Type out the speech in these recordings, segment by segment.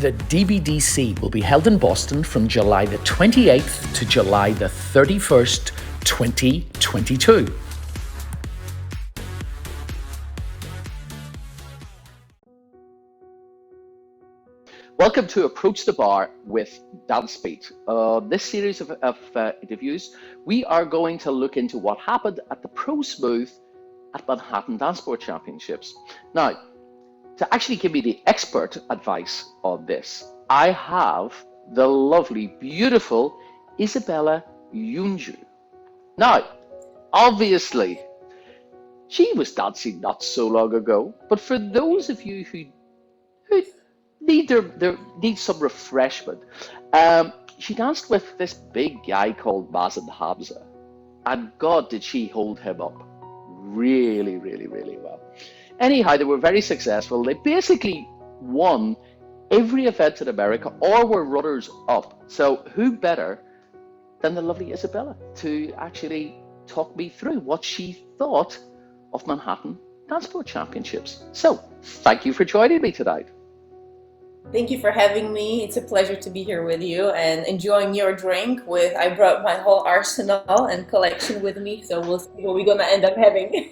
The DBDC will be held in Boston from July the 28th to July the 31st, 2022. Welcome to Approach the Bar with Dance Beat. This series of interviews, we are going to look into what happened at the Pro Smooth at Manhattan Dance Sport Championships. Now, to actually give me the expert advice on this, I have the lovely, beautiful Izabella Jundzill. Now, obviously, she was dancing not so long ago, but for those of you who need some refreshment, she danced with this big guy called Mazen Hamza, and God, did she hold him up really, really, really well. Anyhow, they were very successful. They basically won every event in America or were runners up. So who better than the lovely Izabella to actually talk me through what she thought of Manhattan Dance Sport Championships. So thank you for joining me tonight. Thank you for having me. It's a pleasure to be here with you and enjoying your drink with, I brought my whole arsenal and collection with me, so we'll see what we're gonna end up having.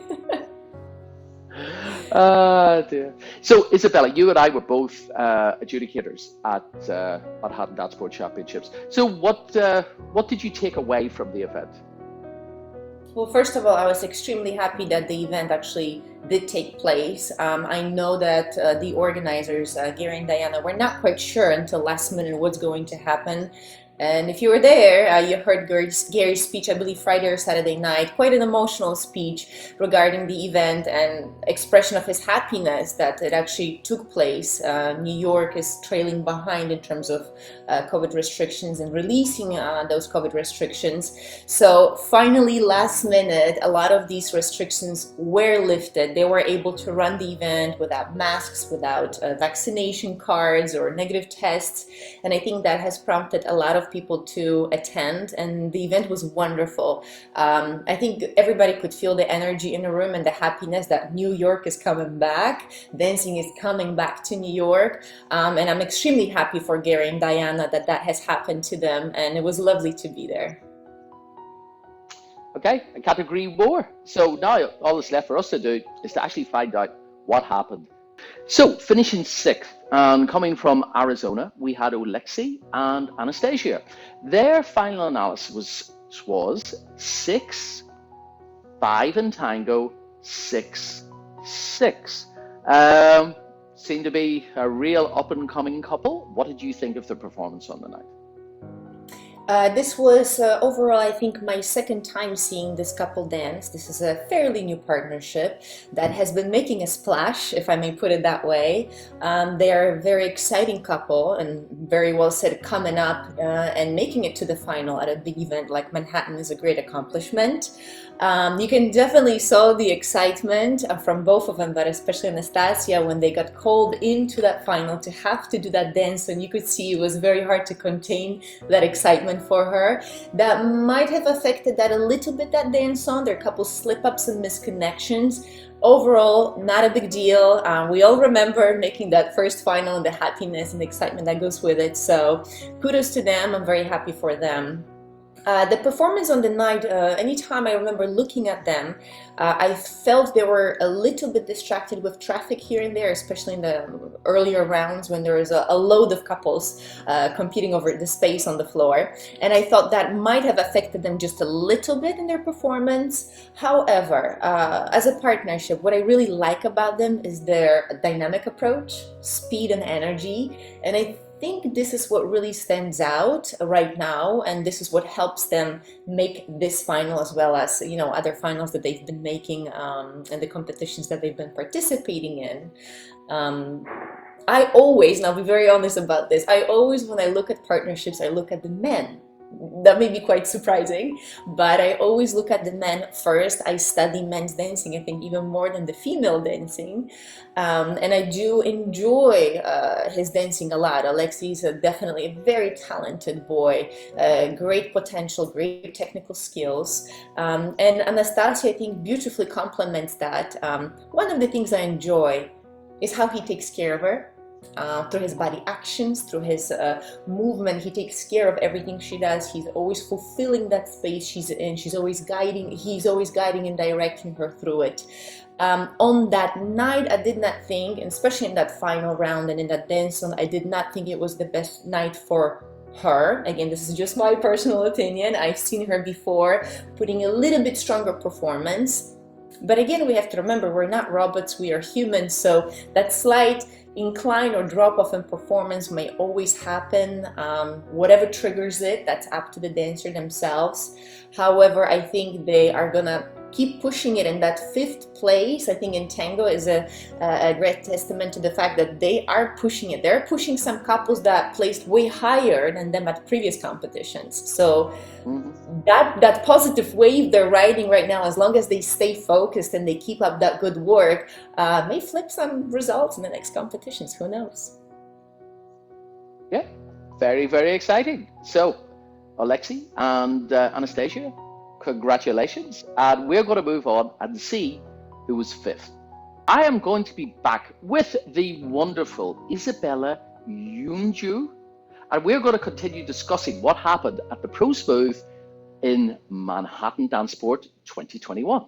Dear. So Izabella, you and I were both adjudicators at Manhattan Dance Sport Championships. So what did you take away from the event? Well, first of all, I was extremely happy that the event actually did take place. I know that the organizers, Gary and Diana, were not quite sure until last minute what's going to happen. And if you were there, you heard Gary's speech, I believe Friday or Saturday night, quite an emotional speech regarding the event and expression of his happiness that it actually took place. New York is trailing behind in terms of COVID restrictions and releasing those COVID restrictions. So finally, last minute, a lot of these restrictions were lifted. They were able to run the event without masks, without vaccination cards or negative tests. And I think that has prompted a lot of people to attend, and the event was wonderful. I think everybody could feel the energy in the room and the happiness that New York is coming back. Dancing is coming back to New York, and I'm extremely happy for Gary and Diana that has happened to them, and it was lovely to be there. Okay, I can't agree more. So now all that's left for us to do is to actually find out what happened. So finishing sixth and coming from Arizona, we had Oleksiy and Anastasiia. Their final analysis was 6-5 in tango, 6-6. Seemed to be a real up-and-coming couple. What did you think of the performance on the night? This was overall, I think, my second time seeing this couple dance. This is a fairly new partnership that has been making a splash, if I may put it that way. They are a very exciting couple and very well said coming up and making it to the final at a big event like Manhattan is a great accomplishment. You can definitely saw the excitement from both of them, but especially Anastasiia when they got called into that final to have to do that dance, and you could see it was very hard to contain that excitement for her. That might have affected that a little bit, that dance on. There are a couple slip-ups and misconnections. Overall, not a big deal. We all remember making that first final and the happiness and the excitement that goes with it. So kudos to them. I'm very happy for them. The performance on the night, anytime I remember looking at them, I felt they were a little bit distracted with traffic here and there, especially in the earlier rounds when there was a load of couples competing over the space on the floor. And I thought that might have affected them just a little bit in their performance. However, as a partnership, what I really like about them is their dynamic approach, speed and energy. And I think this is what really stands out right now, and this is what helps them make this final as well as, you know, other finals that they've been making and the competitions that they've been participating in. I always, and I'll be very honest about this, I always, when I look at partnerships, I look at the men. That may be quite surprising, but I always look at the men first. I study men's dancing, I think, even more than the female dancing. And I do enjoy his dancing a lot. Oleksiy is definitely a very talented boy, great potential, great technical skills. And Anastasiia, I think, beautifully complements that. One of the things I enjoy is how he takes care of her. through his body actions, through his movement. He takes care of everything she does. He's always fulfilling that space she's in. He's always guiding and directing her through it. On that night, I did not think, and especially in that final round and in that dance on, I did not think it was the best night for her. Again, this is just my personal opinion. I've seen her before putting a little bit stronger performance. But again, we have to remember, we're not robots, we are humans. So that slight incline or drop off in performance may always happen. Whatever triggers it, that's up to the dancer themselves. However, I think they are gonna keep pushing it, in that fifth place, I think in tango, is a great testament to the fact that they are pushing it. They're pushing some couples that placed way higher than them at previous competitions. So that positive wave they're riding right now, as long as they stay focused and they keep up that good work, may flip some results in the next competitions. Who knows? Yeah, very, very exciting. So, Oleksiy and Anastasiia, congratulations. And we're going to move on and see who was fifth. I am going to be back with the wonderful Izabella Jundzill, and we're going to continue discussing what happened at the Pro Smooth in Manhattan Dance Sport 2021.